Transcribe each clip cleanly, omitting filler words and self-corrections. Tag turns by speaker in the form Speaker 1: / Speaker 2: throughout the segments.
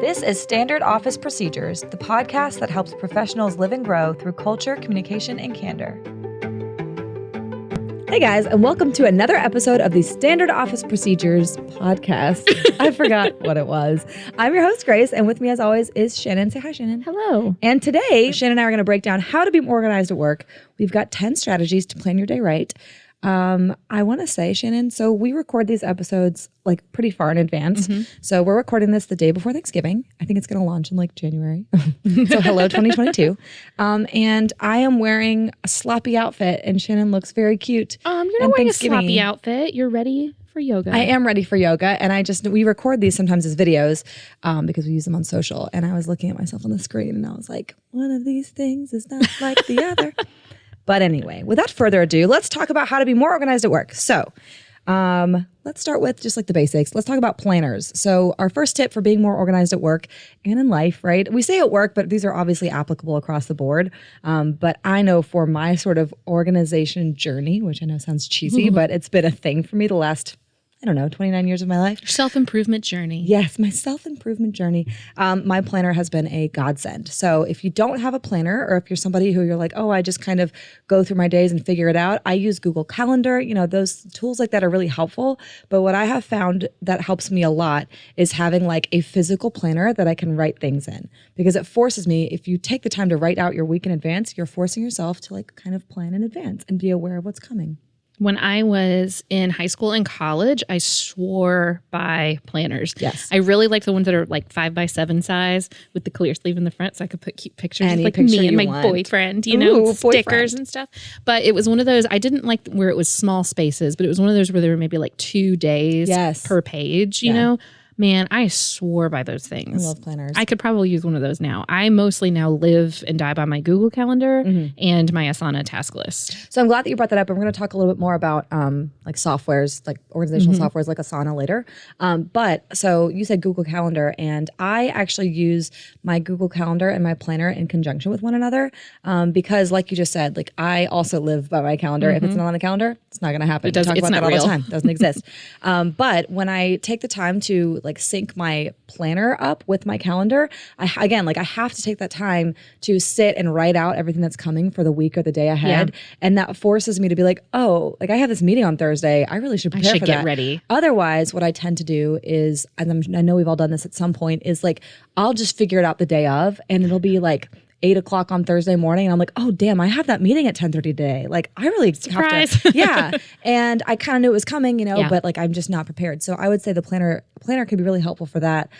Speaker 1: This is Standard Office Procedures, the podcast that helps professionals live and grow through culture, communication, and candor. Hey guys, and welcome to another episode of the Standard Office Procedures podcast. I forgot what it was. I'm your host, Grace, and with me as always is Shannon. Say hi, Shannon.
Speaker 2: Hello.
Speaker 1: And today, Shannon and I are going to break down how to be more organized at work. We've got 10 strategies to plan your day right. I want to say, Shannon, so we record these episodes like pretty far in advance. Mm-hmm. So we're recording this the day before Thanksgiving. I think it's going to launch in like January. So hello, 2022. And I am wearing a sloppy outfit and Shannon looks very cute.
Speaker 2: You're not wearing a sloppy outfit. You're ready for yoga.
Speaker 1: I am ready for yoga. And we record these sometimes as videos because we use them on social. And I was looking at myself on the screen and I was like, one of these things is not like the other. But anyway, without further ado, let's talk about how to be more organized at work. So let's start with just like the basics. Let's talk about planners. So our first tip for being more organized at work and in life, right? We say at work, but these are obviously applicable across the board. But I know for my sort of organization journey, which I know sounds cheesy, but it's been a thing for me the last 29 years of my life.
Speaker 2: Self-improvement journey.
Speaker 1: Yes, my self-improvement journey. My planner has been a godsend. So if you don't have a planner or if you're somebody who you're like, oh, I just kind of go through my days and figure it out, I use Google Calendar. Those tools like that are really helpful. But what I have found that helps me a lot is having like a physical planner that I can write things in. Because it forces me, if you take the time to write out your week in advance, you're forcing yourself to like kind of plan in advance and be aware of what's coming.
Speaker 2: When I was in high school and college, I swore by planners.
Speaker 1: Yes.
Speaker 2: I really like the ones that are like 5x7 size with the clear sleeve in the front so I could put cute pictures of like me and my boyfriend, stickers and stuff. But it was one of those, I didn't like where it was small spaces, but it was one of those where there were maybe like 2 days per page, you know? Man, I swore by those things.
Speaker 1: I love planners.
Speaker 2: I could probably use one of those now. I mostly now live and die by my Google Calendar and my Asana task list.
Speaker 1: So I'm glad that you brought that up. And we're going to talk a little bit more about like softwares, like organizational softwares like Asana later. But so you said Google Calendar, and I actually use my Google Calendar and my planner in conjunction with one another because like you just said, like I also live by my calendar. If it's not on the calendar, it's not going to happen.
Speaker 2: It's not
Speaker 1: that all
Speaker 2: real.
Speaker 1: the time. It doesn't exist. But when I take the time to like sync my planner up with my calendar, I have to take that time to sit and write out everything that's coming for the week or the day ahead. Yeah. And that forces me to be like, oh, like I have this meeting on Thursday. I really should prepare for that.
Speaker 2: I should get ready.
Speaker 1: Otherwise, what I tend to do is, and I know we've all done this at some point, is like, I'll just figure it out the day of and it'll be like 8 o'clock on Thursday morning. And I'm like, oh, damn, I have that meeting at 10:30 today. Like, I really
Speaker 2: Surprise.
Speaker 1: have to. Yeah. And I kind of knew it was coming, but like, I'm just not prepared. So I would say the planner can be really helpful for that.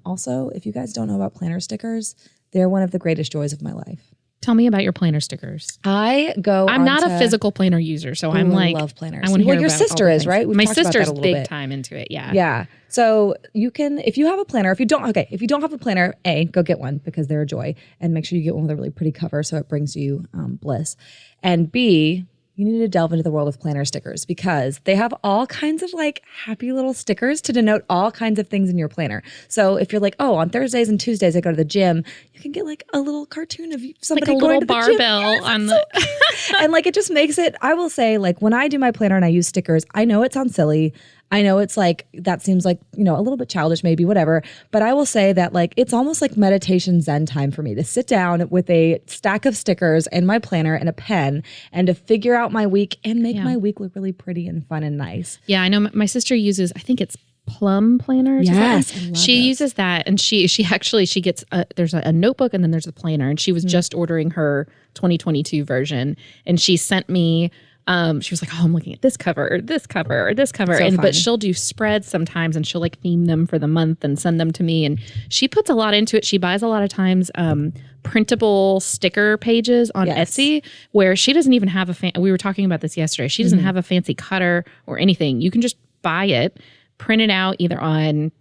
Speaker 1: Also, if you guys don't know about planner stickers, they're one of the greatest joys of my life.
Speaker 2: Tell me about your planner stickers.
Speaker 1: I'm
Speaker 2: not a physical planner user, so I'm like,
Speaker 1: I love planners.
Speaker 2: I want to hear
Speaker 1: well, your sister is, right?
Speaker 2: My sister's big time into it. Yeah.
Speaker 1: Yeah. So you can, if you have a planner, if you don't have a planner, A, go get one because they're a joy, and make sure you get one with a really pretty cover so it brings you bliss. And B, you need to delve into the world of planner stickers because they have all kinds of like happy little stickers to denote all kinds of things in your planner. So if you're like, oh, on Thursdays and Tuesdays I go to the gym, you can get like a little cartoon of somebody
Speaker 2: like a
Speaker 1: going
Speaker 2: little
Speaker 1: to the
Speaker 2: barbell
Speaker 1: gym. Yes,
Speaker 2: on the
Speaker 1: and like it just makes it, I will say, like when I do my planner and I use stickers, I know it sounds silly. I know it's like, that seems like, a little bit childish, maybe, whatever. But I will say that like, it's almost like meditation Zen time for me to sit down with a stack of stickers and my planner and a pen and to figure out my week and make my week look really pretty and fun and nice.
Speaker 2: Yeah, I know my sister uses, I think it's Plum planners.
Speaker 1: Yes,
Speaker 2: she uses that, and she gets there's a notebook and then there's a planner, and she was just ordering her 2022 version, and she sent me. She was like, oh, I'm looking at this cover, or this cover, or this cover.
Speaker 1: So
Speaker 2: but she'll do spreads sometimes and she'll like theme them for the month and send them to me. And she puts a lot into it. She buys a lot of times printable sticker pages on Etsy where she doesn't even have we were talking about this yesterday. She doesn't have a fancy cutter or anything. You can just buy it, print it out either on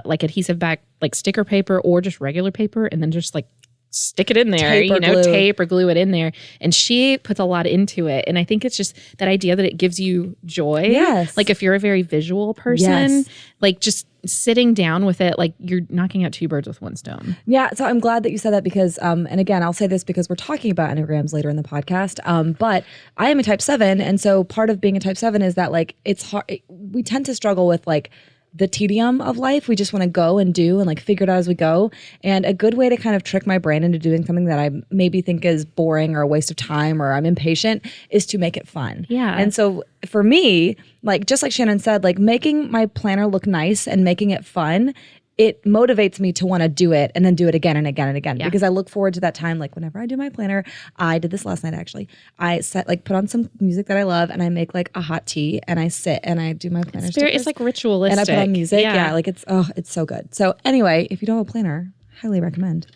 Speaker 2: like adhesive back, like sticker paper or just regular paper, and then just like stick it in there, tape or glue it in there. And she puts a lot into it. And I think it's just that idea that it gives you joy.
Speaker 1: Yes.
Speaker 2: Like if you're a very visual person, like just sitting down with it, like you're knocking out 2 birds with 1 stone.
Speaker 1: Yeah. So I'm glad that you said that because, and again, I'll say this because we're talking about Enneagrams later in the podcast. But I am a type 7. And so part of being a type 7 is that like, it's hard. We tend to struggle with like, the tedium of life. We just want to go and do and like figure it out as we go. And a good way to kind of trick my brain into doing something that I maybe think is boring or a waste of time or I'm impatient is to make it fun.
Speaker 2: Yeah.
Speaker 1: And so for me, like just like Shannon said, like making my planner look nice and making it fun, it motivates me to want to do it and then do it again and again and again because I look forward to that time. Like whenever I do my planner, I did this last night actually. I put on some music that I love and I make like a hot tea and I sit and I do my planner.
Speaker 2: It's like ritualistic.
Speaker 1: And I put on music. Yeah, like it's so good. So anyway, if you don't have a planner, highly recommend.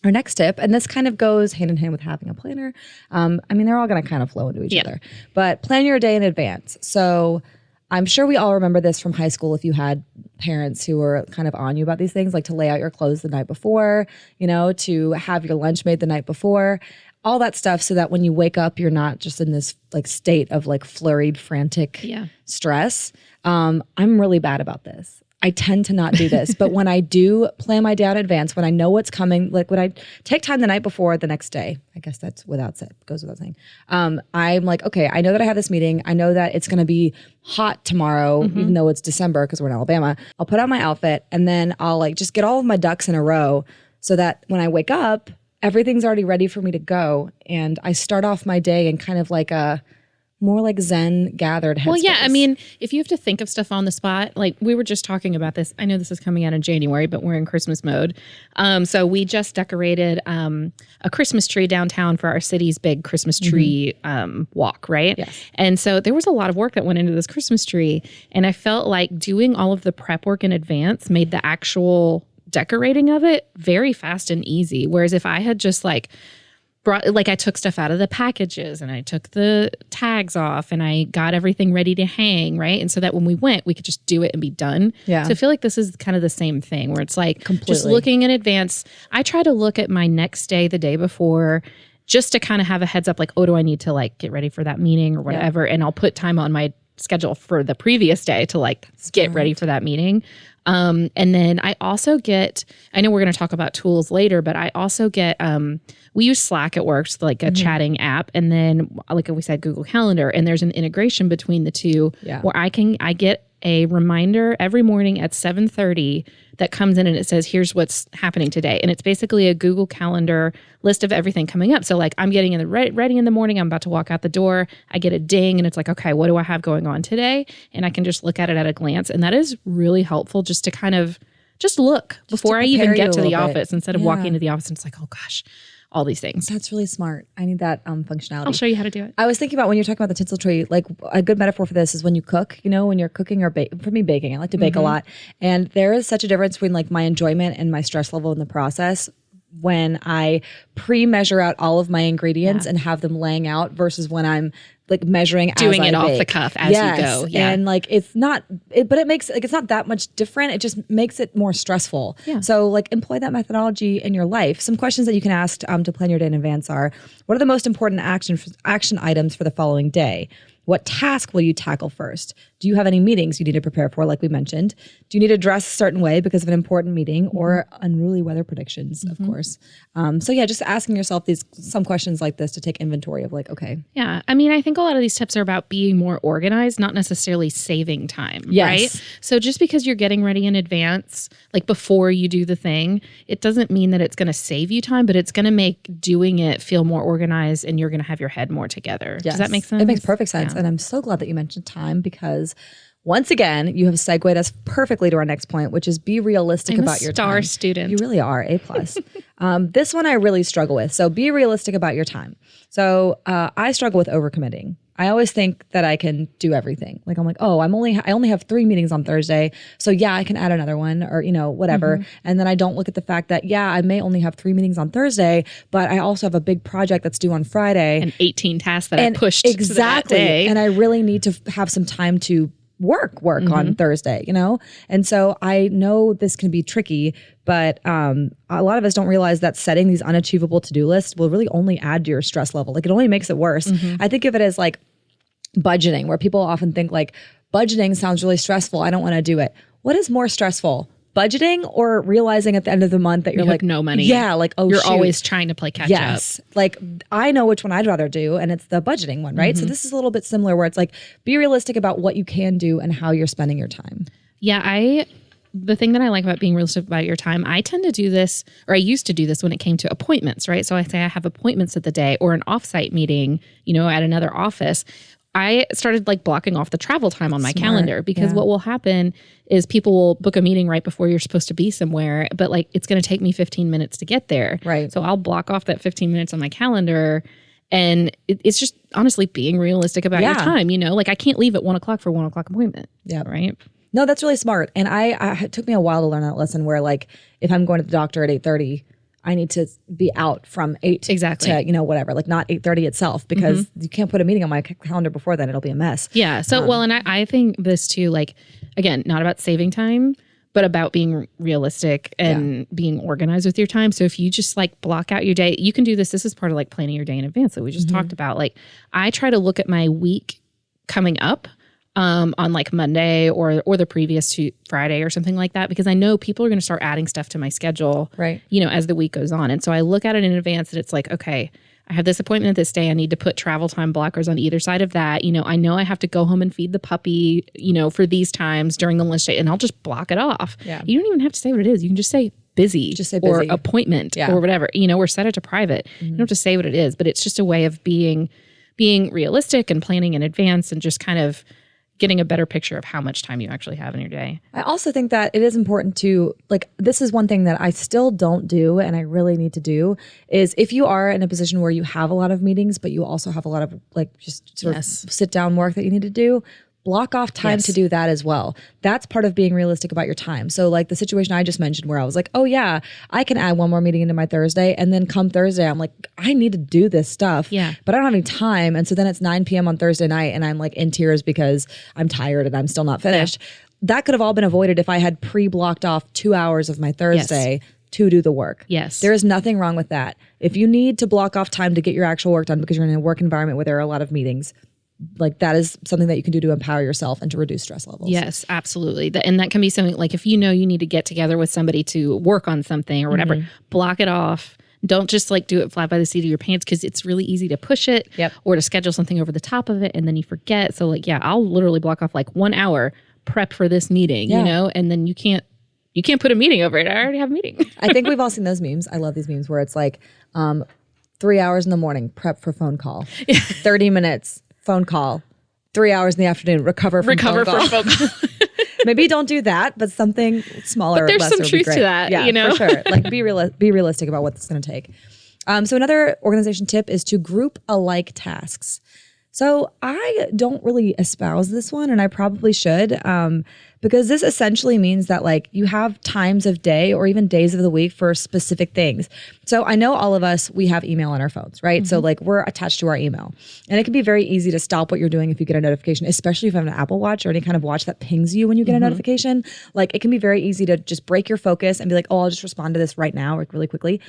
Speaker 1: Our next tip, and this kind of goes hand in hand with having a planner. I mean, they're all going to kind of flow into each other, but plan your day in advance. So I'm sure we all remember this from high school if you had parents who were kind of on you about these things, like to lay out your clothes the night before, to have your lunch made the night before, all that stuff so that when you wake up, you're not just in this like state of like flurried, frantic stress. I'm really bad about this. I tend to not do this, but when I do plan my day out in advance, when I know what's coming, like when I take time the night before the next day, I guess that's goes without saying. I'm like, okay, I know that I have this meeting. I know that it's going to be hot tomorrow, even though it's December because we're in Alabama. I'll put on my outfit and then I'll like just get all of my ducks in a row so that when I wake up, everything's already ready for me to go. And I start off my day in kind of like a more like Zen gathered headspace.
Speaker 2: Well, yeah, I mean, if you have to think of stuff on the spot, like we were just talking about this. I know this is coming out in January, but we're in Christmas mode. So we just decorated a Christmas tree downtown for our city's big Christmas tree walk, right?
Speaker 1: Yes.
Speaker 2: And so there was a lot of work that went into this Christmas tree. And I felt like doing all of the prep work in advance made the actual decorating of it very fast and easy. Whereas if I had just like I took stuff out of the packages and I took the tags off and I got everything ready to hang, right? And so that when we went, we could just do it and be done.
Speaker 1: Yeah.
Speaker 2: So I feel like this is kind of the same thing where it's like
Speaker 1: Completely.
Speaker 2: Just looking in advance. I try to look at my next day, the day before, just to kind of have a heads up, like, oh, do I need to like get ready for that meeting or whatever? And I'll put time on my schedule for the previous day to like get ready for that meeting. And then I also get, I know we're going to talk about tools later, but I also get, we use Slack at work, so like a chatting app. And then like we said, Google Calendar, and there's an integration between the two where I get a reminder every morning at 7:30 that comes in and it says, here's what's happening today. And it's basically a Google Calendar list of everything coming up. So like I'm getting in the ready in the morning, I'm about to walk out the door, I get a ding and it's like, okay, what do I have going on today? And I can just look at it at a glance. And that is really helpful just to kind of just look before I even get to the office instead of walking into the office and it's like, oh gosh, all these things.
Speaker 1: That's really smart. I need that functionality.
Speaker 2: I'll show you how to do it.
Speaker 1: I was thinking about when you're talking about the tinsel tree, like a good metaphor for this is when you cook, when you're cooking or for me, baking. I like to bake a lot. And there is such a difference between like my enjoyment and my stress level in the process when I pre-measure out all of my ingredients and have them laying out versus when I'm like measuring
Speaker 2: doing
Speaker 1: as
Speaker 2: it
Speaker 1: I
Speaker 2: off
Speaker 1: bake.
Speaker 2: the cuff as you go. Yeah.
Speaker 1: And like it's not but it makes like it's not that much different. It just makes it more stressful.
Speaker 2: Yeah.
Speaker 1: So like employ that methodology in your life. Some questions that you can ask to plan your day in advance are: what are the most important action items for the following day? What task will you tackle first? Do you have any meetings you need to prepare for, like we mentioned? Do you need to dress a certain way because of an important meeting or unruly weather predictions, of course? So yeah, just asking yourself some questions like this to take inventory of like, okay.
Speaker 2: Yeah. I mean, I think a lot of these tips are about being more organized, not necessarily saving time, right? So just because you're getting ready in advance, like before you do the thing, it doesn't mean that it's going to save you time, but it's going to make doing it feel more organized and you're going to have your head more together. Yes. Does that make sense?
Speaker 1: It makes perfect sense. And I'm so glad that you mentioned time because once again, you have segued us perfectly to our next point, which is be realistic about your time.
Speaker 2: Star student.
Speaker 1: You really are, A+. This one I really struggle with. So be realistic about your time. So I struggle with overcommitting. I always think that I can do everything. Like I'm like, oh, I only have 3 meetings on Thursday. So yeah, I can add another one or, whatever. And then I don't look at the fact that, yeah, I may only have 3 meetings on Thursday, but I also have a big project that's due on Friday.
Speaker 2: And 18 tasks that I pushed to that day.
Speaker 1: And I really need to have some time to work on Thursday, And so I know this can be tricky, but a lot of us don't realize that setting these unachievable to-do lists will really only add to your stress level. Like it only makes it worse. I think of it as like budgeting, where people often think like budgeting sounds really stressful. I don't want to do it. What is more stressful? Budgeting or realizing at the end of the month that you're like
Speaker 2: no money.
Speaker 1: Yeah, like
Speaker 2: you're always trying to play catch up.
Speaker 1: Like I know which one I'd rather do, and it's the budgeting one, right? So this is a little bit similar, where it's like be realistic about what you can do and how you're spending your time.
Speaker 2: Yeah, the thing that I like about being realistic about your time, I tend to do this, or I used to do this when it came to appointments, right? So I say I have appointments at the day or an offsite meeting, at another office. I started like blocking off the travel time on my calendar because what will happen is people will book a meeting right before you're supposed to be somewhere, but like it's going to take me 15 minutes to get there.
Speaker 1: Right.
Speaker 2: So I'll block off that 15 minutes on my calendar. And it's just honestly being realistic about your time. Like I can't leave at 1 o'clock for a 1 o'clock appointment.
Speaker 1: Yeah.
Speaker 2: Right.
Speaker 1: No, that's really smart. And it took me a while to learn that lesson where like, if I'm going to the doctor at 8:30, I need to be out from 8
Speaker 2: exactly
Speaker 1: to, whatever, like not 8:30 itself, because you can't put a meeting on my calendar before then. It'll be a mess.
Speaker 2: Yeah. So, and I think this too, like, again, not about saving time, but about being realistic and being organized with your time. So if you just like block out your day, you can do this. This is part of like planning your day in advance that we just talked about. Like I try to look at my week coming up on like Monday or the previous Friday or something like that, because I know people are going to start adding stuff to my schedule,
Speaker 1: right?
Speaker 2: As the week goes on. And so I look at it in advance and it's like, okay, I have this appointment this day. I need to put travel time blockers on either side of that. I know I have to go home and feed the puppy, for these times during the lunch day, and I'll just block it off.
Speaker 1: Yeah.
Speaker 2: You don't even have to say what it is. You can just say busy,
Speaker 1: just say busy,
Speaker 2: or appointment or whatever, or set it to private. You don't have to say what it is, but it's just a way of being realistic and planning in advance and just kind of getting a better picture of how much time you actually have in your day.
Speaker 1: I also think that it is important to, like, this is one thing that I still don't do and I really need to do, is if you are in a position where you have a lot of meetings, but you also have a lot of like just sort of sit down work that you need to do, block off time to do that as well. That's part of being realistic about your time. So like the situation I just mentioned where I was like, oh yeah, I can add one more meeting into my Thursday. And then come Thursday, I'm like, I need to do this stuff, but I don't have any time. And so then it's 9 p.m. on Thursday night and I'm like in tears because I'm tired and I'm still not finished. That could have all been avoided if I had pre-blocked off 2 hours of my Thursday to do the work.
Speaker 2: Yes.
Speaker 1: There is nothing wrong with that. If you need to block off time to get your actual work done because you're in a work environment where there are a lot of meetings, like that is something that you can do to empower yourself and to reduce stress levels.
Speaker 2: Yes, absolutely. And that can be something like if you need to get together with somebody to work on something or whatever, block it off. Don't just like do it flat by the seat of your pants, because it's really easy to push it or to schedule something over the top of it and then you forget. So like, I'll literally block off like 1 hour prep for this meeting, and then you can't put a meeting over it. I already have a meeting.
Speaker 1: I think we've all seen those memes. I love these memes where it's like 3 hours in the morning, prep for phone call, 30 minutes. Phone call, 3 hours in the afternoon, recover from phone call. Maybe don't do that, but something smaller.
Speaker 2: But there's some truth to that,
Speaker 1: for sure. Like be realistic about what it's going to take. So another organization tip is to group alike tasks. So I don't really espouse this one, and I probably should, because this essentially means that like you have times of day or even days of the week for specific things. So I know all of us, we have email on our phones, right? So like we're attached to our email, and it can be very easy to stop what you're doing if you get a notification, especially if you have an Apple Watch or any kind of watch that pings you when you get a notification. Like it can be very easy to just break your focus and be like, oh, I'll just respond to this right now, like really quickly.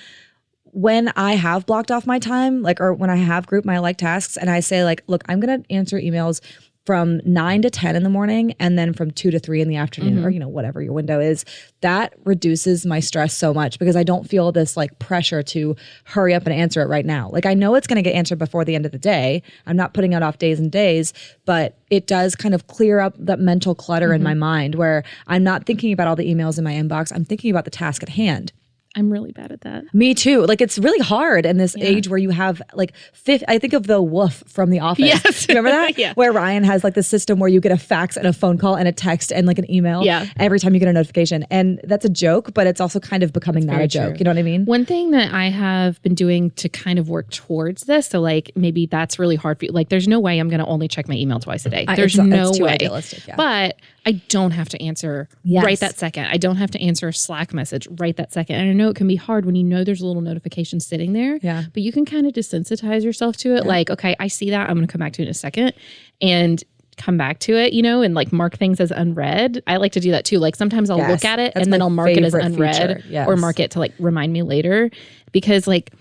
Speaker 1: When I have blocked off my time, like, or when I have grouped my like tasks and I say like, look, I'm going to answer emails from 9 to 10 in the morning and then from 2 to 3 in the afternoon, or, whatever your window is, that reduces my stress so much because I don't feel this like pressure to hurry up and answer it right now. Like I know it's going to get answered before the end of the day. I'm not putting it off days and days, but it does kind of clear up that mental clutter in my mind where I'm not thinking about all the emails in my inbox. I'm thinking about the task at hand.
Speaker 2: I'm really bad at that.
Speaker 1: Me too. Like it's really hard in this age where you have like I think of the woof from The Office.
Speaker 2: Yes.
Speaker 1: Remember that? Where Ryan has like the system where you get a fax and a phone call and a text and like an email every time you get a notification. And that's a joke, but it's also kind of becoming not a joke. True. You know what I mean?
Speaker 2: One thing that I have been doing to kind of work towards this, so like maybe that's really hard for you. Like there's no way I'm going to only check my email twice a day. There's no
Speaker 1: it's too
Speaker 2: way.
Speaker 1: Idealistic,
Speaker 2: But I don't have to answer right that second. I don't have to answer a Slack message right that second. And I know it can be hard when you know there's a little notification sitting there.
Speaker 1: Yeah.
Speaker 2: But you can kind of desensitize yourself to it. Like, okay, I see that. I'm going to come back to it in a second and come back to it, and like mark things as unread. I like to do that too. Like sometimes I'll look at it and then I'll mark it as unread or mark it to like remind me later, because like,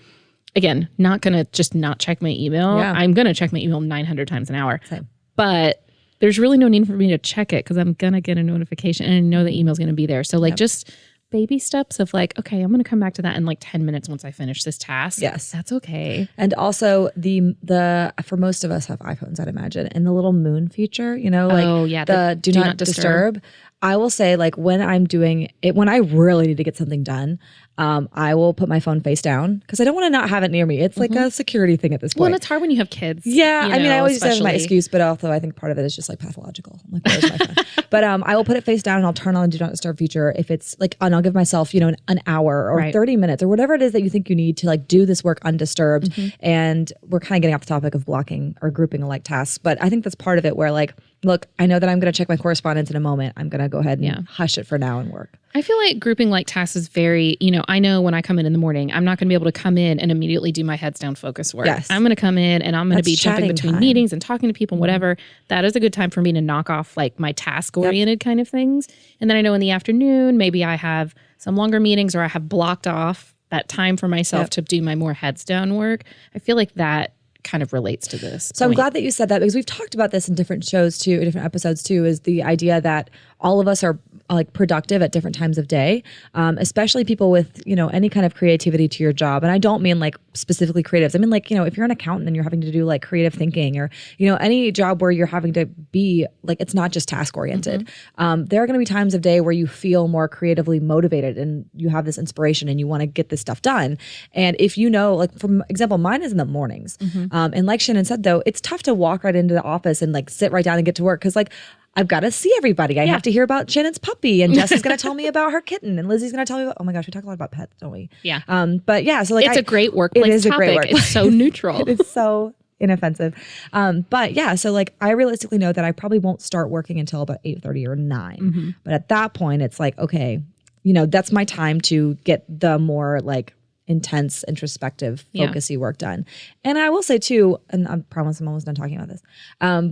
Speaker 2: again, not going to just not check my email.
Speaker 1: Yeah.
Speaker 2: I'm going to check my email 900 times an hour.
Speaker 1: Same.
Speaker 2: But there's really no need for me to check it because I'm going to get a notification and I know the email's going to be there. So like just baby steps of like, okay, I'm going to come back to that in like 10 minutes once I finish this task.
Speaker 1: Yes.
Speaker 2: That's okay.
Speaker 1: And also the for most of us have iPhones, I'd imagine, and the little moon feature, like the do not disturb. I will say, like, when I'm doing it, when I really need to get something done, I will put my phone face down because I don't want to not have it near me. It's like a security thing at this point.
Speaker 2: Well, and it's hard when you have kids.
Speaker 1: Yeah,
Speaker 2: you
Speaker 1: I mean,
Speaker 2: know,
Speaker 1: I always use that as my
Speaker 2: especially.
Speaker 1: excuse, but also I think part of it is just like pathological. I'm like, where's my phone? But I will put it face down and I'll turn on the do not disturb feature if it's like, and I'll give myself, an hour or 30 minutes or whatever it is that you think you need to like do this work undisturbed. And we're kind of getting off the topic of blocking or grouping alike tasks, but I think that's part of it where like, look, I know that I'm going to check my correspondence in a moment. I'm going to go ahead and hush it for now and work.
Speaker 2: I feel like grouping like tasks is very, I know when I come in the morning, I'm not going to be able to come in and immediately do my heads down focus work.
Speaker 1: Yes.
Speaker 2: I'm going to come in and I'm going to be jumping between meetings and talking to people and whatever. That is a good time for me to knock off like my task oriented kind of things. And then I know in the afternoon, maybe I have some longer meetings or I have blocked off that time for myself to do my more heads down work. I feel like that kind of relates to this.
Speaker 1: So I'm glad that you said that because we've talked about this in different shows too, different episodes too, is the idea that all of us are like productive at different times of day, especially people with, any kind of creativity to your job. And I don't mean like specifically creatives. I mean like, if you're an accountant and you're having to do like creative thinking or, any job where you're having to be like, it's not just task oriented. There are going to be times of day where you feel more creatively motivated and you have this inspiration and you want to get this stuff done. And if like for example, mine is in the mornings. And like Shannon said, though, it's tough to walk right into the office and like sit right down and get to work. Cause like, I've got to see everybody. I have to hear about Shannon's puppy and Jess is going to tell me about her kitten and Lizzie's going to tell me about, oh my gosh, we talk a lot about pets, don't we?
Speaker 2: Yeah.
Speaker 1: But yeah, so like
Speaker 2: it's a great workplace
Speaker 1: it is
Speaker 2: topic.
Speaker 1: A great workplace.
Speaker 2: It's so neutral.
Speaker 1: It's so inoffensive. But yeah, so like I realistically know that I probably won't start working until about 8:30 or 9. But at that point it's like, okay, that's my time to get the more like intense, introspective, focusy work done. And I will say too, and I promise I'm almost done talking about this,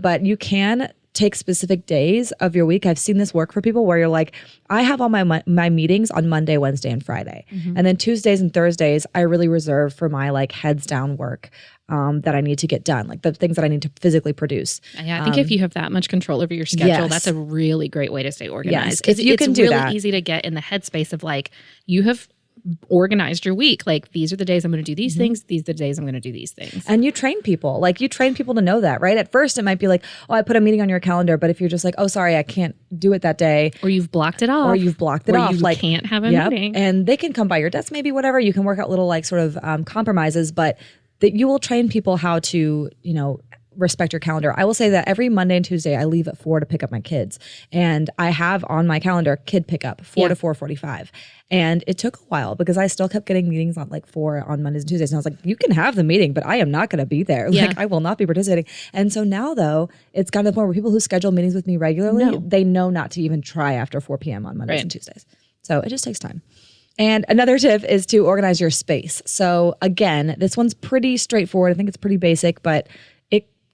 Speaker 1: but you can take specific days of your week. I've seen this work for people where you're like, I have all my meetings on Monday, Wednesday, and Friday. And then Tuesdays and Thursdays, I really reserve for my like heads down work that I need to get done, like the things that I need to physically produce.
Speaker 2: Yeah, I think if you have that much control over your schedule, that's a really great way to stay organized.
Speaker 1: Because
Speaker 2: it's really easy to get in the headspace of like, you have organized your week. Like these are the days I'm going to do these things. These are the days I'm going to do these things.
Speaker 1: And you train people. Like you train people to know that, right? At first it might be like, oh, I put a meeting on your calendar. But if you're just like, oh, sorry, I can't do it that day.
Speaker 2: Or you've blocked it off.
Speaker 1: Or you've blocked it off.
Speaker 2: You like, can't have a meeting.
Speaker 1: And they can come by your desk, maybe whatever. You can work out little like sort of compromises, but that you will train people how to, respect your calendar. I will say that every Monday and Tuesday I leave at 4 to pick up my kids. And I have on my calendar kid pickup 4 to 4:45. And it took a while because I still kept getting meetings on like 4 on Mondays and Tuesdays. And I was like, you can have the meeting, but I am not going to be there. Like I will not be participating. And so now though, it's gotten to the point where people who schedule meetings with me regularly, they know not to even try after 4 p.m. on Mondays and Tuesdays. So it just takes time. And another tip is to organize your space. So again, this one's pretty straightforward. I think it's pretty basic, but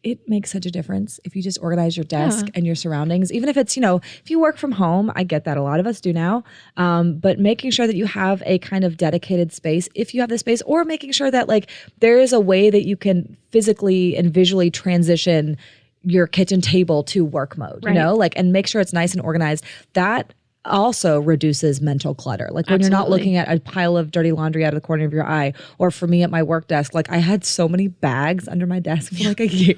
Speaker 1: it makes such a difference if you just organize your desk and your surroundings. Even if it's, if you work from home, I get that a lot of us do now, but making sure that you have a kind of dedicated space, if you have the space, or making sure that like there is a way that you can physically and visually transition your kitchen table to work mode, and make sure it's nice and organized. That also reduces mental clutter. Like when you're not looking at a pile of dirty laundry out of the corner of your eye, or for me at my work desk, like I had so many bags under my desk for like a year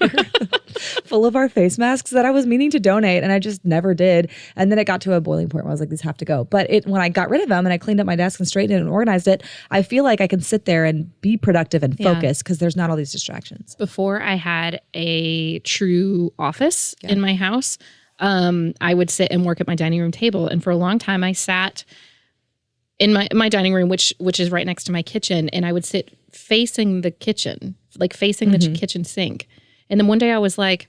Speaker 1: full of our face masks that I was meaning to donate and I just never did. And then it got to a boiling point where I was like, these have to go. But when I got rid of them and I cleaned up my desk and straightened it and organized it, I feel like I can sit there and be productive and focus because there's not all these distractions.
Speaker 2: Before I had a true office in my house, I would sit and work at my dining room table. And for a long time, I sat in my dining room, which is right next to my kitchen. And I would sit facing the kitchen, like facing the kitchen sink. And then one day I was like,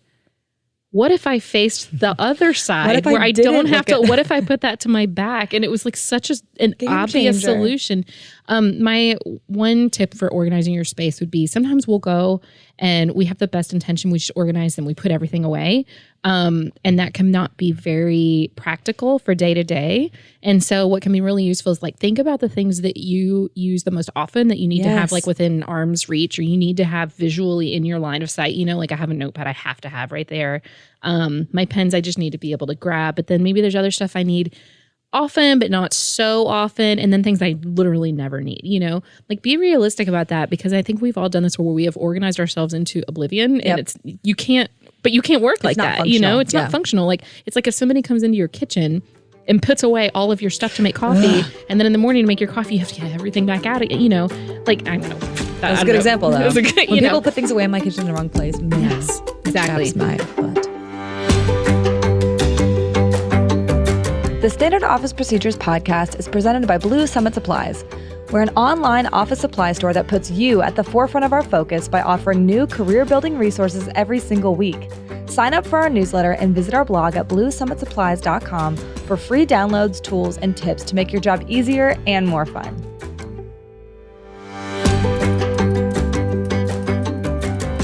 Speaker 2: what if I faced the other side where I don't have to, what if I put that to my back? And it was like such an obvious solution. My one tip for organizing your space would be sometimes we'll go and we have the best intention. We just organize and we put everything away. And that cannot be very practical for day to day. And so what can be really useful is like, think about the things that you use the most often that you need to have like within arm's reach, or you need to have visually in your line of sight. Like I have a notepad I have to have right there. My pens, I just need to be able to grab, but then maybe there's other stuff I need often, but not so often. And then things I literally never need, like be realistic about that, because I think we've all done this where we have organized ourselves into oblivion and you can't work like that. It's not functional. Like it's like if somebody comes into your kitchen and puts away all of your stuff to make coffee. And then in the morning to make your coffee, you have to get everything back out. Like, I don't know.
Speaker 1: That's a good example, though.
Speaker 2: When
Speaker 1: people put things away in my kitchen in the wrong place, man,
Speaker 2: yes, exactly.
Speaker 1: That's my butt. The Standard Office Procedures podcast is presented by Blue Summit Supplies. We're an online office supply store that puts you at the forefront of our focus by offering new career-building resources every single week. Sign up for our newsletter and visit our blog at bluesummitsupplies.com for free downloads, tools, and tips to make your job easier and more fun.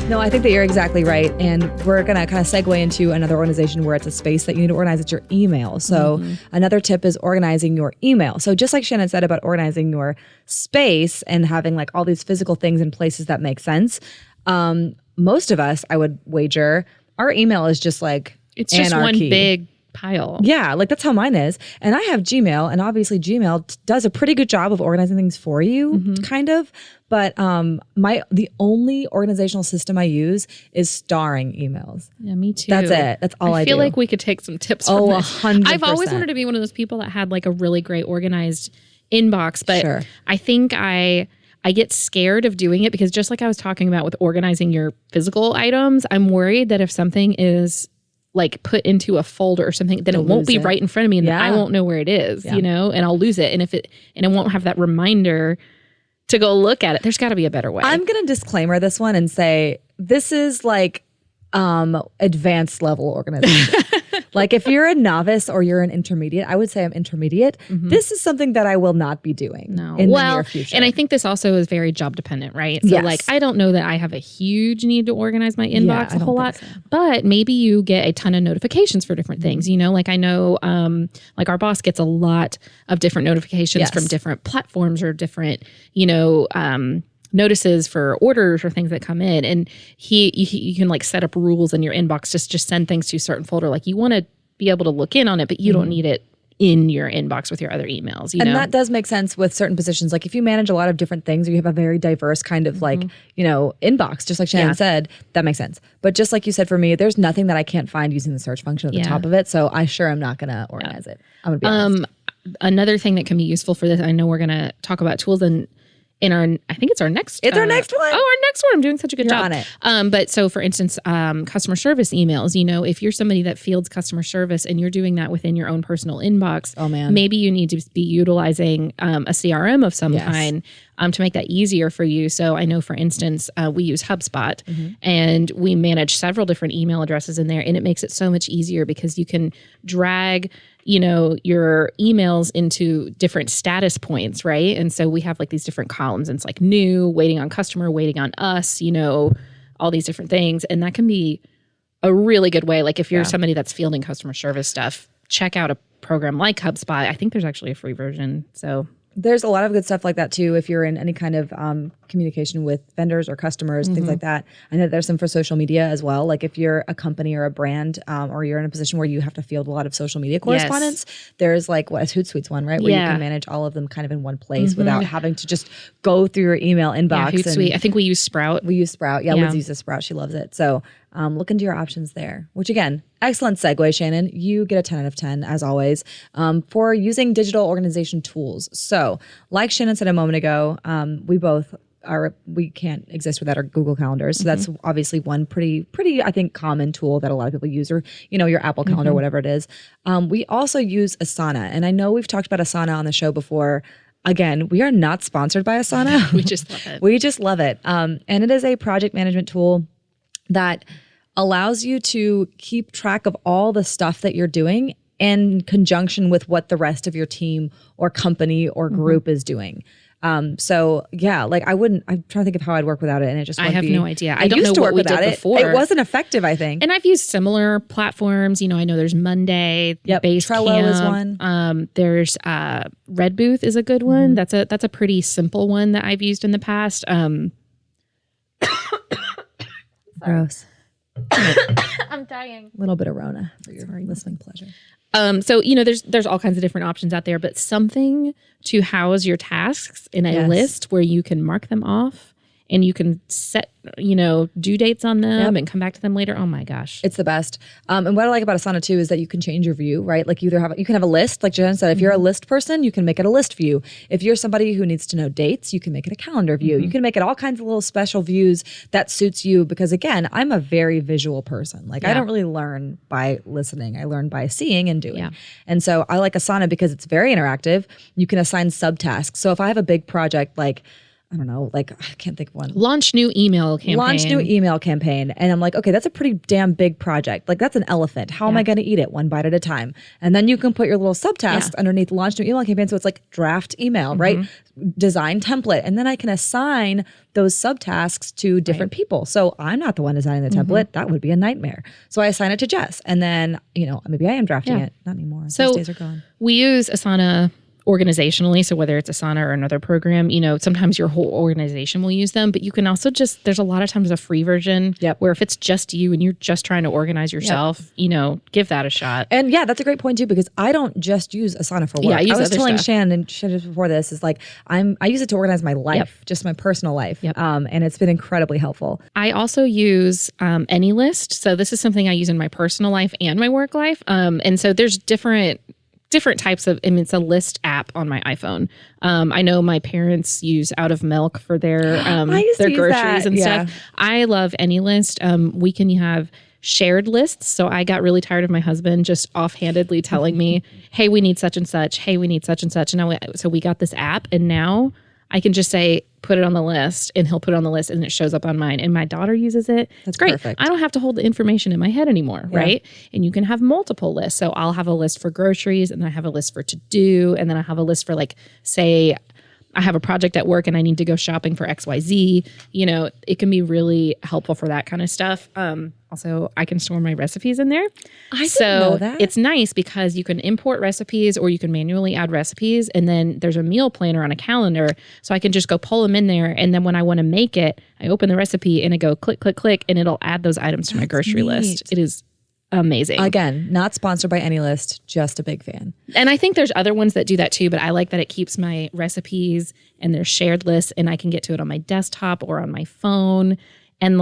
Speaker 1: No, I think that you're exactly right. And we're going to kind of segue into another organization where it's a space that you need to organize. It's your email. So another tip is organizing your email. So just like Shannon said about organizing your space and having like all these physical things in places that make sense, most of us, I would wager, our email is just like
Speaker 2: it's just
Speaker 1: anarchy.
Speaker 2: One big pile.
Speaker 1: Yeah, like that's how mine is. And I have Gmail, and obviously Gmail does a pretty good job of organizing things for you, kind of. But the only organizational system I use is starring emails.
Speaker 2: Yeah, me too.
Speaker 1: That's it. That's all I do.
Speaker 2: I feel like we could take some tips from this.
Speaker 1: 100%.
Speaker 2: I've always wanted to be one of those people that had like a really great organized inbox, but I think I get scared of doing it because just like I was talking about with organizing your physical items, I'm worried that if something is like put into a folder or something, then it won't be right in front of me and then I won't know where it is, and I'll lose it. And I won't have that reminder to go look at it. There's got to be a better way.
Speaker 1: I'm going to disclaimer this one and say this is like advanced level organization. Like if you're a novice or you're an intermediate, I would say I'm intermediate. This is something that I will not be doing in the near future.
Speaker 2: And I think this also is very job dependent, right? So like, I don't know that I have a huge need to organize my inbox a whole lot, but maybe you get a ton of notifications for different things. Like I know, like our boss gets a lot of different notifications from different platforms or different, notices for orders or things that come in, and you can like set up rules in your inbox, just send things to a certain folder. Like you want to be able to look in on it, but you don't need it in your inbox with your other emails.
Speaker 1: And that does make sense with certain positions. Like if you manage a lot of different things or you have a very diverse kind of like, inbox, just like Shannon said, that makes sense. But just like you said, for me, there's nothing that I can't find using the search function at the top of it. So I sure am not going to organize it. I'm going to be honest.
Speaker 2: Another thing that can be useful for this, I know we're going to talk about tools in our, I think it's our next.
Speaker 1: It's our next one.
Speaker 2: Oh, our next one. I'm doing such a good job
Speaker 1: on it.
Speaker 2: But so for instance, customer service emails, if you're somebody that fields customer service and you're doing that within your own personal inbox, maybe you need to be utilizing a CRM of some kind to make that easier for you. So I know, for instance, we use HubSpot and we manage several different email addresses in there, and it makes it so much easier because you can drag your emails into different status points, right? And so we have like these different columns, and it's like new, waiting on customer, waiting on us, all these different things. And that can be a really good way. Like if you're somebody that's fielding customer service stuff, check out a program like HubSpot. I think there's actually a free version. So
Speaker 1: there's a lot of good stuff like that too. If you're in any kind of communication with vendors or customers, things like that. I know there's some for social media as well. Like if you're a company or a brand, or you're in a position where you have to field a lot of social media correspondence, there's like a Hootsuite's one, right? Where you can manage all of them kind of in one place without having to just go through your email inbox.
Speaker 2: Yeah, Hootsuite. I think we use Sprout.
Speaker 1: We use Sprout. Yeah, Liz uses Sprout. She loves it. So look into your options there, which again, excellent segue, Shannon. You get a 10 out of 10 as always for using digital organization tools. So like Shannon said a moment ago, we can't exist without our Google calendars. So that's obviously one pretty, I think, common tool that a lot of people use, or, your Apple calendar, whatever it is. We also use Asana. And I know we've talked about Asana on the show before. Again, we are not sponsored by Asana.
Speaker 2: We just love it.
Speaker 1: We just love it. And it is a project management tool that allows you to keep track of all the stuff that you're doing in conjunction with what the rest of your team or company or group is doing. So yeah, like I'm trying to think of how I'd work without it, and it just
Speaker 2: I have no idea. I don't
Speaker 1: used
Speaker 2: know
Speaker 1: to
Speaker 2: what
Speaker 1: work
Speaker 2: we
Speaker 1: without
Speaker 2: did
Speaker 1: it.
Speaker 2: before.
Speaker 1: It wasn't effective, I think.
Speaker 2: And I've used similar platforms. I know there's Monday, Basecamp.
Speaker 1: Trello is one.
Speaker 2: There's Red Booth is a good one. That's a pretty simple one that I've used in the past.
Speaker 1: Gross.
Speaker 2: I'm dying.
Speaker 1: A little bit of Rona for your listening pleasure.
Speaker 2: So, there's all kinds of different options out there, but something to house your tasks in a list where you can mark them off and you can set, due dates on them and come back to them later. Oh my gosh.
Speaker 1: It's the best. And what I like about Asana too is that you can change your view, right? Like you can have a list, like Jen said, if you're a list person, you can make it a list view. If you're somebody who needs to know dates, you can make it a calendar view. You can make it all kinds of little special views that suits you, because again, I'm a very visual person. Like I don't really learn by listening. I learn by seeing and doing. And so I like Asana because it's very interactive. You can assign subtasks. So if I have a big project, like, I don't know, like I can't think of one.
Speaker 2: Launch new email campaign.
Speaker 1: And I'm like, okay, that's a pretty damn big project. Like that's an elephant. How am I going to eat it? One bite at a time. And then you can put your little subtasks underneath launch new email campaign. So it's like draft email, right? Design template. And then I can assign those subtasks to different people. So I'm not the one designing the template. That would be a nightmare. So I assign it to Jess. And then, maybe I am drafting it. Not anymore.
Speaker 2: So
Speaker 1: those days are gone.
Speaker 2: We use Asana organizationally. So whether it's Asana or another program, sometimes your whole organization will use them, but you can also there's a lot of times a free version where if it's just you and you're just trying to organize yourself, give that a shot.
Speaker 1: And that's a great point too, because I don't just use Asana for work.
Speaker 2: Yeah, I
Speaker 1: was telling Shannon just before this is like, I use it to organize my life, just my personal life. And it's been incredibly helpful.
Speaker 2: I also use AnyList. So this is something I use in my personal life and my work life. And so there's different types of, it's a list app on my iPhone. I know my parents use Out of Milk for their groceries and stuff. I love AnyList. We can have shared lists. So I got really tired of my husband just offhandedly telling me, hey, we need such and such. Hey, we need such and such. And so we got this app, and now I can just say, put it on the list, and he'll put it on the list, and it shows up on mine. And my daughter uses it. That's great. Perfect. I don't have to hold the information in my head anymore, right? And you can have multiple lists. So I'll have a list for groceries, and then I have a list for to do, and then I have a list for, like, say, I have a project at work and I need to go shopping for XYZ. It can be really helpful for that kind of stuff. Also, I can store my recipes in there.
Speaker 1: I didn't know that.
Speaker 2: It's nice because you can import recipes or you can manually add recipes. And then there's a meal planner on a calendar. So I can just go pull them in there. And then when I want to make it, I open the recipe and I go click, click, click, and it'll add those items to my grocery list. It is amazing.
Speaker 1: Again, not sponsored by AnyList, just a big fan.
Speaker 2: And I think there's other ones that do that too, but I like that it keeps my recipes and their shared lists, and I can get to it on my desktop or on my phone. And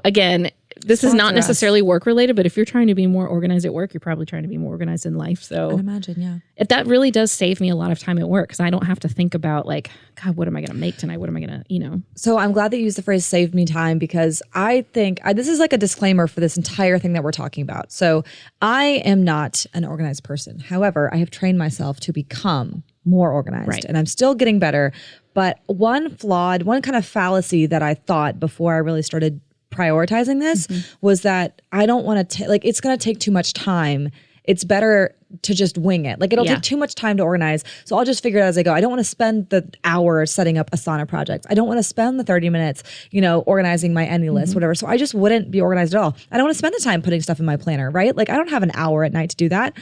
Speaker 2: again, this is not necessarily work related, but if you're trying to be more organized at work, you're probably trying to be more organized in life. So
Speaker 1: I'd imagine,
Speaker 2: that really does save me a lot of time at work, because I don't have to think about like, God, what am I going to make tonight? What am I going to,
Speaker 1: So I'm glad that you used the phrase "save me time," because I think this is like a disclaimer for this entire thing that we're talking about. So I am not an organized person. However, I have trained myself to become more organized, and I'm still getting better. But one kind of fallacy that I thought before I really started prioritizing this was that I don't want to it's going to take too much time. It's better to just wing it. Like it'll take too much time to organize. So I'll just figure it out as I go. I don't want to spend the hour setting up Asana projects. I don't want to spend the 30 minutes, organizing my AnyList, whatever. So I just wouldn't be organized at all. I don't want to spend the time putting stuff in my planner, right? Like I don't have an hour at night to do that.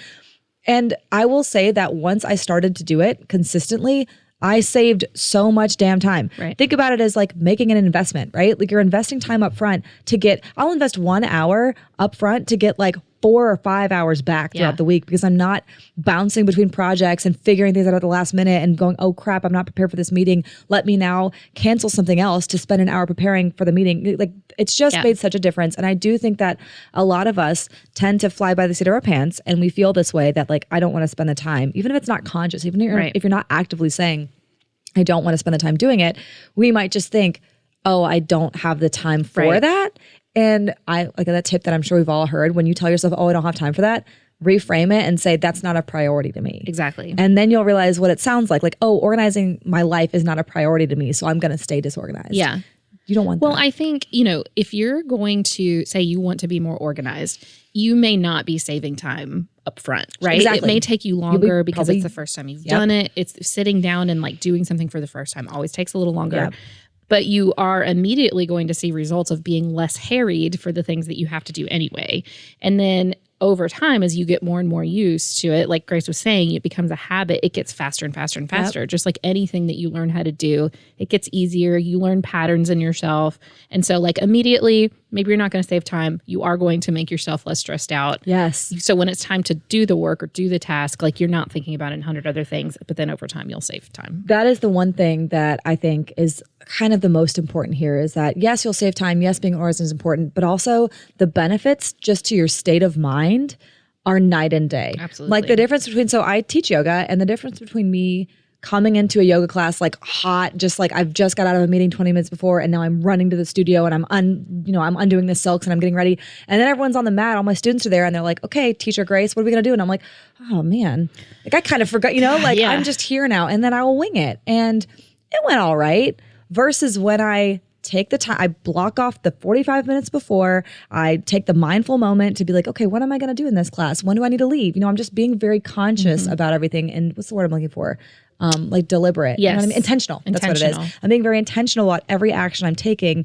Speaker 1: And I will say that once I started to do it consistently, I saved so much damn time.
Speaker 2: Right.
Speaker 1: Think about it as like making an investment, right? Like you're investing time up front I'll invest 1 hour up front to get like 4 or 5 hours back throughout the week, because I'm not bouncing between projects and figuring things out at the last minute and going, oh crap, I'm not prepared for this meeting. Let me now cancel something else to spend an hour preparing for the meeting. Like it's just made such a difference. And I do think that a lot of us tend to fly by the seat of our pants, and we feel this way that like, I don't want to spend the time, even if it's not conscious, even if you're not actively saying, I don't want to spend the time doing it, we might just think, oh, I don't have the time for that. And I like that tip that I'm sure we've all heard. When you tell yourself, oh, I don't have time for that, reframe it and say, that's not a priority to me.
Speaker 2: Exactly.
Speaker 1: And then you'll realize what it sounds like, oh, organizing my life is not a priority to me, so I'm going to stay disorganized.
Speaker 2: Yeah.
Speaker 1: You don't want that.
Speaker 2: Well, I think, if you're going to say you want to be more organized, you may not be saving time up front, right?
Speaker 1: Exactly.
Speaker 2: It may take you longer because it's the first time you've done it. It's sitting down and like doing something for the first time always takes a little longer.
Speaker 1: Yep.
Speaker 2: But you are immediately going to see results of being less harried for the things that you have to do anyway. And then over time, as you get more and more used to it, like Grace was saying, it becomes a habit. It gets faster and faster and faster. Yep. Just like anything that you learn how to do, it gets easier. You learn patterns in yourself. And so like immediately maybe you're not going to save time. You are going to make yourself less stressed out.
Speaker 1: Yes.
Speaker 2: So when it's time to do the work or do the task, like you're not thinking about it 100 other things, but then over time you'll save time.
Speaker 1: That is the one thing that I think is kind of the most important here is that yes, you'll save time. Yes, being organized is important, but also the benefits just to your state of mind are night and day.
Speaker 2: Absolutely.
Speaker 1: Like the difference between, so I teach yoga, and the difference between me coming into a yoga class like hot, just like I've just got out of a meeting 20 minutes before, and now I'm running to the studio and I'm undoing the silks and I'm getting ready. And then everyone's on the mat, all my students are there, and they're like, okay, teacher Grace, what are we gonna do? And I'm like, oh man, like I kind of forgot, I'm just here now, and then I will wing it. And it went all right. Versus when I take the time, I block off the 45 minutes before, I take the mindful moment to be like, okay, what am I going to do in this class? When do I need to leave? I'm just being very conscious about everything. And what's the word I'm looking for? Like deliberate.
Speaker 2: Yes.
Speaker 1: You know what I mean? Intentional. That's what it is. I'm being very intentional about every action I'm taking.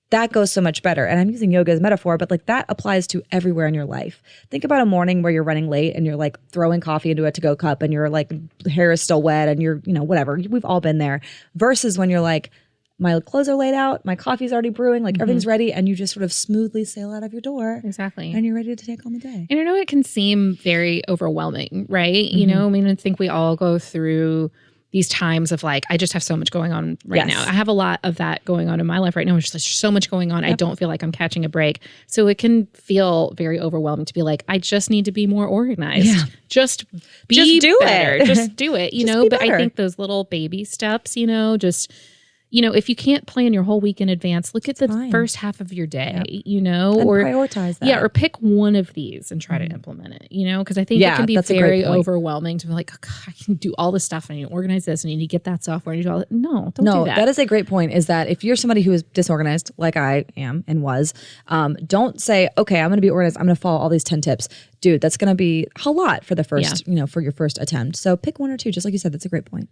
Speaker 1: That goes so much better. And I'm using yoga as a metaphor, but like that applies to everywhere in your life. Think about a morning where you're running late and you're like throwing coffee into a to-go cup and your like hair is still wet and you're, whatever. We've all been there. Versus when you're like, my clothes are laid out, my coffee's already brewing, like everything's ready, and you just sort of smoothly sail out of your door.
Speaker 2: Exactly.
Speaker 1: And you're ready to take on the day.
Speaker 2: And I know it can seem very overwhelming, right? I think we all go through these times of like, I just have so much going on right now. I have a lot of that going on in my life right now. There's just so much going on. I don't feel like I'm catching a break. So it can feel very overwhelming to be like, I just need to be more organized. Yeah. Just do better. Just do it, but I think those little baby steps, if you can't plan your whole week in advance, look at the first half of your day,
Speaker 1: and
Speaker 2: or
Speaker 1: prioritize that.
Speaker 2: Yeah, or pick one of these and try to implement it, because I think it can be very overwhelming to be like, oh, God, I can do all this stuff. I need to organize this. I need to get that software. I need to do all that. No, don't do that.
Speaker 1: That is a great point, is that if you're somebody who is disorganized, like I am and was, don't say, okay, I'm going to be organized. I'm going to follow all these 10 tips. Dude, that's going to be a lot for the first, for your first attempt. So pick one or two, just like you said. That's a great point.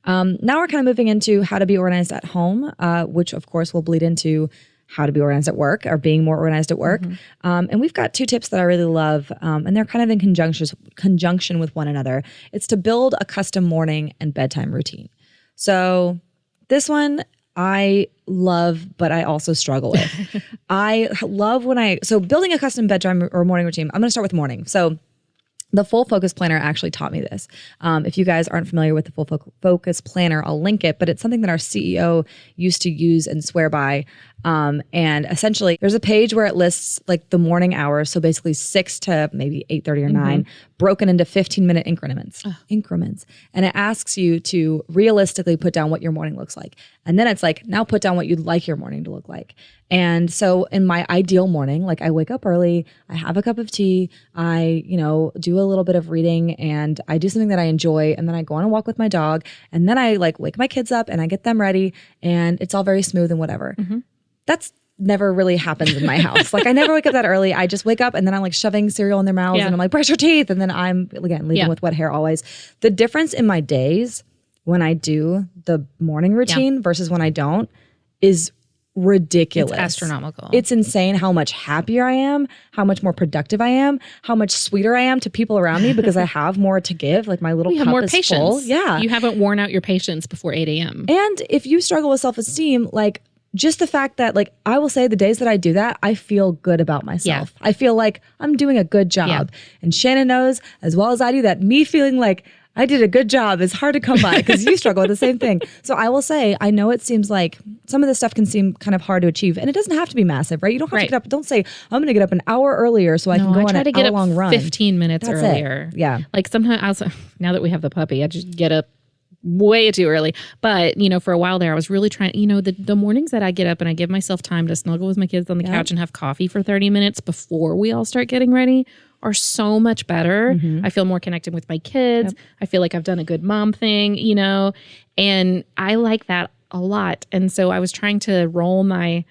Speaker 1: Now we're kind of moving into how to be organized at home, which of course will bleed into how to be organized at work or being more organized at work. And we've got two tips that I really love, and they're kind of in conjunction with one another. It's to build a custom morning and bedtime routine. So this one I love, but I also struggle with. I love so building a custom bedtime or morning routine, I'm going to start with morning. So the Full Focus Planner actually taught me this. If you guys aren't familiar with the Full Focus Planner, I'll link it, but it's something that our CEO used to use and swear by. And essentially there's a page where it lists like the morning hours. So basically 6 to maybe 8:30 or 9, broken into 15-minute increments. And it asks you to realistically put down what your morning looks like. And then it's like, now put down what you'd like your morning to look like. And so in my ideal morning, like I wake up early, I have a cup of tea, I, do a little bit of reading, and I do something that I enjoy. And then I go on a walk with my dog, and then I like wake my kids up and I get them ready, and it's all very smooth and whatever. That's never really happens in my house. Like I never wake up that early. I just wake up and then I'm like shoving cereal in their mouths and I'm like, brush your teeth. And then I'm again leaving with wet hair always. The difference in my days when I do the morning routine versus when I don't is ridiculous.
Speaker 2: It's astronomical.
Speaker 1: It's insane how much happier I am, how much more productive I am, how much sweeter I am to people around me because I have more to give. Like my little cup
Speaker 2: more
Speaker 1: is
Speaker 2: patience.
Speaker 1: full. Yeah.
Speaker 2: You haven't worn out your patience before 8 a.m.
Speaker 1: And if you struggle with self-esteem, like just the fact that like, I will say the days that I do that, I feel good about myself. I feel like I'm doing a good job. And Shannon knows as well as I do that me feeling like I did a good job is hard to come by because you struggle with the same thing. So I will say, I know it seems like some of this stuff can seem kind of hard to achieve, and it doesn't have to be massive, right? You don't have to get up. Don't say, I'm going to get up an hour earlier so I can go on an hour-long run.
Speaker 2: 15 minutes earlier.
Speaker 1: Yeah.
Speaker 2: Like sometimes, now that we have the puppy, I just get up way too early. But, for a while there, I was really trying, the mornings that I get up and I give myself time to snuggle with my kids on the couch and have coffee for 30 minutes before we all start getting ready are so much better. I feel more connected with my kids. I feel like I've done a good mom thing, and I like that a lot. And so I was trying to roll my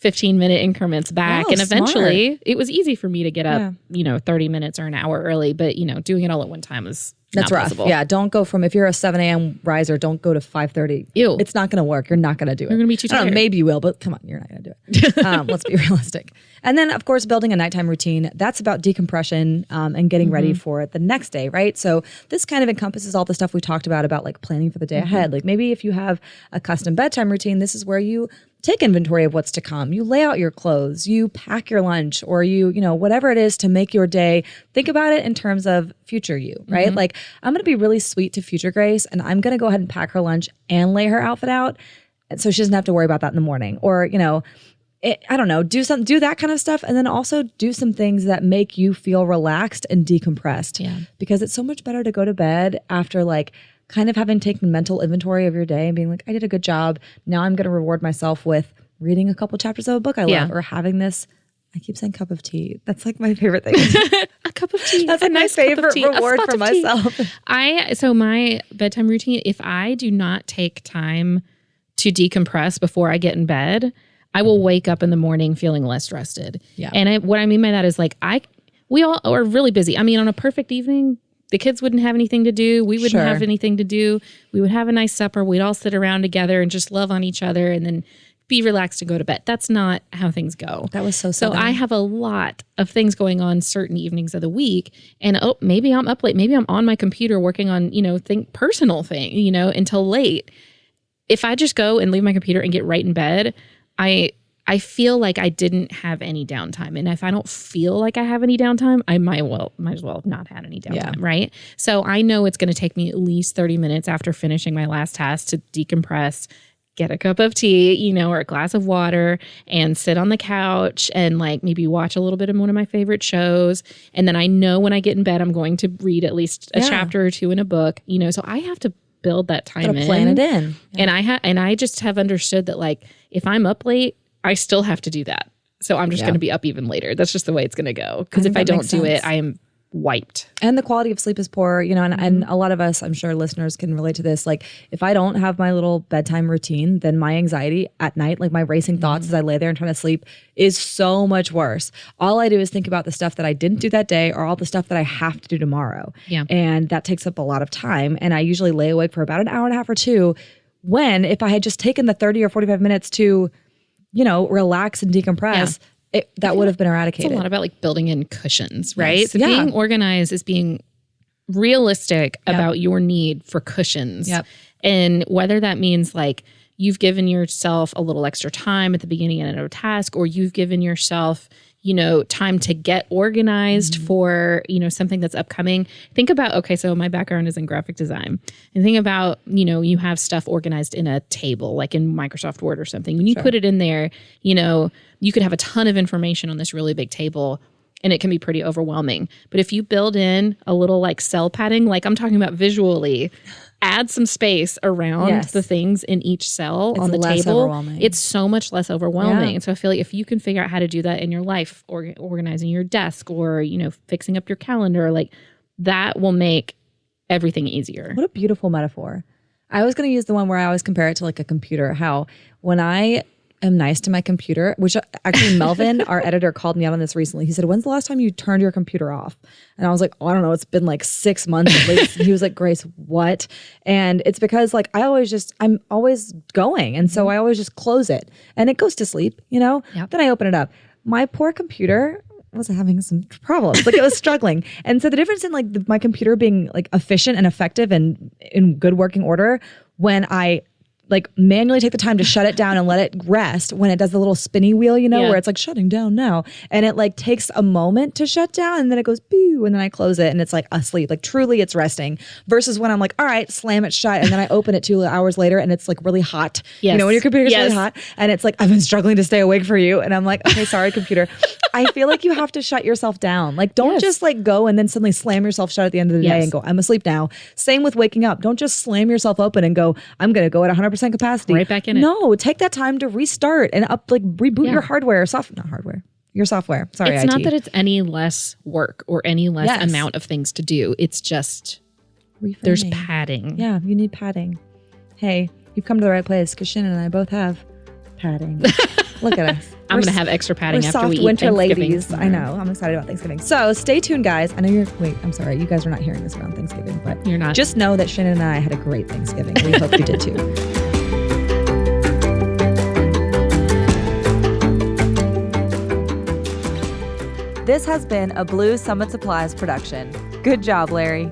Speaker 2: 15-minute increments back. And eventually it was easy for me to get up, 30 minutes or an hour early. But, doing it all at one time is
Speaker 1: That's
Speaker 2: not
Speaker 1: rough.
Speaker 2: possible.
Speaker 1: Yeah, don't go from, if you're a 7 a.m. riser, don't go to 5:30.
Speaker 2: Ew.
Speaker 1: It's not going to work. You're not going to do it.
Speaker 2: You're going to be too tired.
Speaker 1: Maybe you will, but come on, you're not going to do it. Let's be realistic. And then, of course, building a nighttime routine. That's about decompression and getting ready for it the next day, right? So this kind of encompasses all the stuff we talked about like planning for the day ahead. Like maybe if you have a custom bedtime routine, this is where you take inventory of what's to come. You lay out your clothes, you pack your lunch, or you know, whatever it is to make your day. Think about it in terms of future you, right? Like, I'm going to be really sweet to future Grace, and I'm going to go ahead and pack her lunch and lay her outfit out, and so she doesn't have to worry about that in the morning. Or, you know, I don't know, do that kind of stuff. And then also do some things that make you feel relaxed and decompressed.
Speaker 2: Yeah.
Speaker 1: Because it's so much better to go to bed after like kind of having taken mental inventory of your day and being like, I did a good job. Now I'm going to reward myself with reading a couple chapters of a book I love, or having this, I keep saying cup of tea. That's like my favorite thing.
Speaker 2: A cup of tea.
Speaker 1: That's like my favorite reward for myself.
Speaker 2: So my bedtime routine, if I do not take time to decompress before I get in bed, I will wake up in the morning feeling less rested. Yeah. And what I mean by that is like, we all are really busy. I mean, on a perfect evening, the kids wouldn't have anything to do. We wouldn't have anything to do. We would have a nice supper. We'd all sit around together and just love on each other and then be relaxed and go to bed. That's not how things go.
Speaker 1: That was so
Speaker 2: So I have a lot of things going on certain evenings of the week. And maybe I'm up late. Maybe I'm on my computer working on, personal thing, until late. If I just go and leave my computer and get right in bed, I feel like I didn't have any downtime. And if I don't feel like I have any downtime, I might as well have not had any downtime, right? So I know it's going to take me at least 30 minutes after finishing my last task to decompress, get a cup of tea, or a glass of water, and sit on the couch and like maybe watch a little bit of one of my favorite shows. And then I know when I get in bed, I'm going to read at least a chapter or two in a book, so I have to build that time in.
Speaker 1: Plan it in.
Speaker 2: Yeah. And I just have understood that like, if I'm up late, I still have to do that. So I'm just going to be up even later. That's just the way it's going to go. Because if I don't do it, I am wiped.
Speaker 1: And the quality of sleep is poor, and a lot of us, I'm sure listeners can relate to this. Like if I don't have my little bedtime routine, then my anxiety at night, like my racing thoughts as I lay there and trying to sleep, is so much worse. All I do is think about the stuff that I didn't do that day or all the stuff that I have to do tomorrow. Yeah. And that takes up a lot of time. And I usually lay awake for about an hour and a half or two when if I had just taken the 30 or 45 minutes to relax and decompress, that would have been eradicated.
Speaker 2: It's a lot about like building in cushions, right? Yes. So being organized is being realistic about your need for cushions. Yep. And whether that means like you've given yourself a little extra time at the beginning and end of a task, or you've given yourself, time to get organized for, something that's upcoming. Think about, so my background is in graphic design. And think about, you have stuff organized in a table, like in Microsoft Word or something. When you put it in there, you could have a ton of information on this really big table and it can be pretty overwhelming. But if you build in a little like cell padding, like I'm talking about visually, add some space around the things in each cell on the table, it's so much less overwhelming. And so I feel like if you can figure out how to do that in your life, or organizing your desk, or, fixing up your calendar, like that will make everything easier.
Speaker 1: What a beautiful metaphor. I was going to use the one where I always compare it to like a computer, how when I am nice to my computer, which actually Melvin, our editor, called me out on this recently. He said, when's the last time you turned your computer off? And I was like, I don't know. It's been like 6 months at least. He was like, Grace, what? And it's because like I'm always going. And so I always just close it and it goes to sleep, Then I open it up. My poor computer was having some problems. Like it was struggling. And so the difference in like my computer being like efficient and effective and in good working order when I like manually take the time to shut it down and let it rest when it does the little spinny wheel, where it's like shutting down now. And it like takes a moment to shut down and then it goes boo and then I close it and it's like asleep. Like truly it's resting versus when I'm like, all right, slam it shut. And then I open it 2 hours later and it's like really hot. Yes. When your computer gets really hot and it's like, I've been struggling to stay awake for you. And I'm like, okay, sorry, computer. I feel like you have to shut yourself down. Like don't just like go and then suddenly slam yourself shut at the end of the day and go, I'm asleep now. Same with waking up. Don't just slam yourself open and go, I'm going to go at 100% capacity.
Speaker 2: Right back in it.
Speaker 1: No, take that time to restart and reboot your hardware, your software. Sorry,
Speaker 2: it's not that it's any less work or any less amount of things to do. It's just there's padding.
Speaker 1: Yeah, you need padding. Hey, you've come to the right place because Shannon and I both have padding. Look at us.
Speaker 2: I'm going to have extra padding after we eat
Speaker 1: winter
Speaker 2: Thanksgiving.
Speaker 1: Ladies. I know. I'm excited about Thanksgiving. So stay tuned, guys. I know I'm sorry. You guys are not hearing this around Thanksgiving, but
Speaker 2: you're not.
Speaker 1: Just know that Shannon and I had a great Thanksgiving. We hope you did too. This has been a Blue Summit Supplies production. Good job, Larry.